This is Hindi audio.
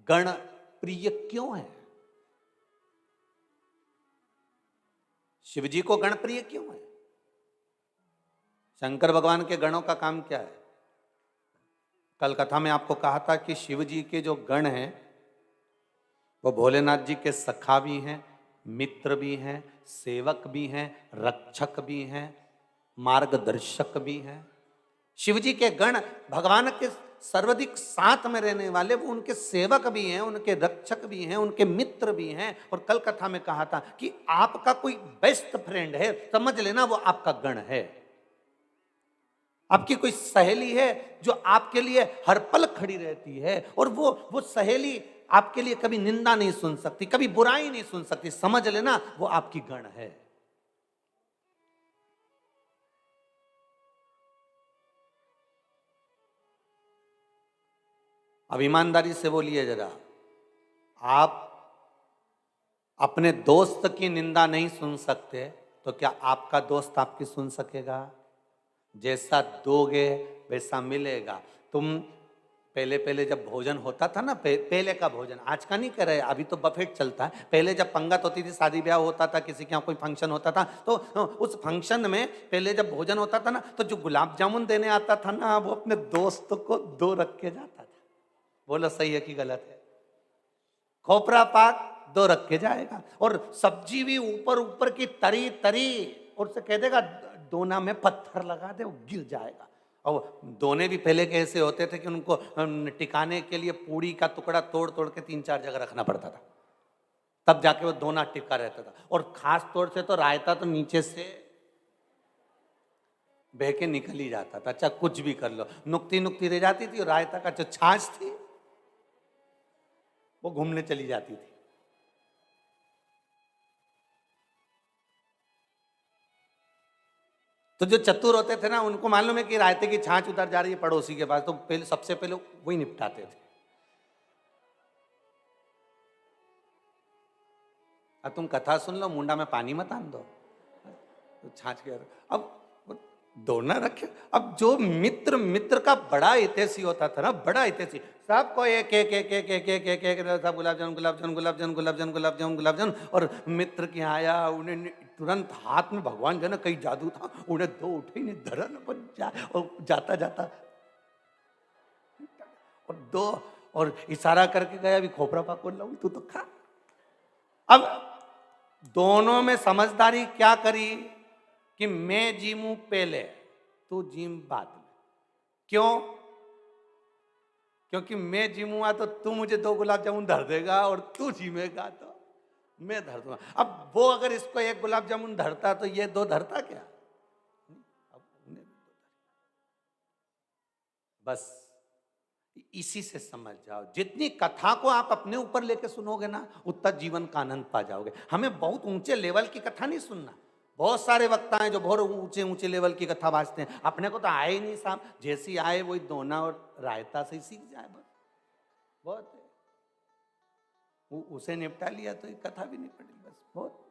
गण प्रिय क्यों है? शिव जी को गण प्रिय क्यों है? शंकर भगवान के गणों का काम क्या है? कल कथा में आपको कहा था कि शिव जी के जो गण हैं वो भोलेनाथ जी के सखा भी हैं, मित्र भी हैं, सेवक भी हैं, रक्षक भी हैं, मार्गदर्शक भी हैं। शिव जी के गण भगवान के सर्वाधिक साथ में रहने वाले, वो उनके सेवक भी हैं, उनके रक्षक भी हैं, उनके मित्र भी हैं। और कल कथा में कहा था कि आपका कोई बेस्ट फ्रेंड है, समझ लेना वो आपका गण है। आपकी कोई सहेली है जो आपके लिए हर पल खड़ी रहती है, और वो सहेली आपके लिए कभी निंदा नहीं सुन सकती, कभी बुराई नहीं सुन सकती, समझ लेना वो आपकी गण है। अब ईमानदारी से बोलिए जरा, आप अपने दोस्त की निंदा नहीं सुन सकते तो क्या आपका दोस्त आपकी सुन सकेगा? जैसा दोगे वैसा मिलेगा। तुम पहले पहले जब भोजन होता था ना, पहले का भोजन, आज का नहीं कर रहे, अभी तो बफेट चलता है। पहले जब पंगत होती थी, शादी ब्याह होता था, किसी के यहाँ कोई फंक्शन होता था, तो उस फंक्शन में पहले जब भोजन होता था ना, तो जो गुलाब जामुन देने आता था ना, वो अपने दोस्त को 2 रख के जाता था। बोलो सही है कि गलत है? खोपरा पाक 2 रख के जाएगा, और सब्जी भी ऊपर ऊपर की तरी तरी, और से कह देगा दोना में पत्थर लगा दे, वो गिर जाएगा। और दोने भी पहले के ऐसे होते थे कि उनको टिकाने के लिए पूड़ी का टुकड़ा तोड़ तोड़ के 3-4 जगह रखना पड़ता था, तब जाके वो दोना टिका रहता था। और खास तौर से तो रायता तो नीचे से बह के निकल ही जाता था। अच्छा कुछ भी कर लो, नुक्ती नुक्ती रह जाती थी, और रायता का जो छाछ थी वो घूमने चली जाती थी। तो जो चतुर होते थे ना, उनको मालूम है कि रायते की छाछ उतर जा रही है पड़ोसी के पास, तो पहले सबसे पहले वही निपटाते थे। अब तुम कथा सुन लो, मुंडा में पानी मत आन दो, तो छाछ के अब दोना रखे। अब जो मित्र मित्र का बड़ा हितैषी होता था ना, बड़ा हितैषी, सबको एक एक एक एक एक एक एक एक सब गुलाब जामुन गुलाब जामुन गुलाब जामुन गुलाब जामुन गुलाब जामुन गुलाब जामुन। और मित्र के आया, उन्हें तुरंत हाथ में भगवान जाने कई जादू था, उन्हें 2 उठे नहीं धरा न बन जा, और जाता जाता और 2 और इशारा करके गया, अभी खोपरा पाक बोल रहा हूं, तू तो खा। अब दोनों में समझदारी क्या करी कि मैं जीमू पहले, तू जीम बाद में। क्यों? क्योंकि मैं जीमूंगा तो तू मुझे 2 गुलाब जामुन धर देगा, और तू जीमेगा तो मैं धर दूंगा। अब वो अगर इसको 1 गुलाब जामुन धरता तो ये 2 धरता क्या? अब बस इसी से समझ जाओ, जितनी कथा को आप अपने ऊपर लेके सुनोगे ना, उतना जीवन का आनंद पा जाओगे। हमें बहुत ऊंचे लेवल की कथा नहीं सुनना। बहुत सारे वक्ता हैं जो बहुत ऊंचे ऊंचे लेवल की कथा वाचते हैं, अपने को तो आए ही नहीं साहब, जैसी आए वही दोना और रायता से ही सीख जाए, बस बहुत है। उसे निपटा लिया तो ये कथा भी निपट गई, बस बहुत।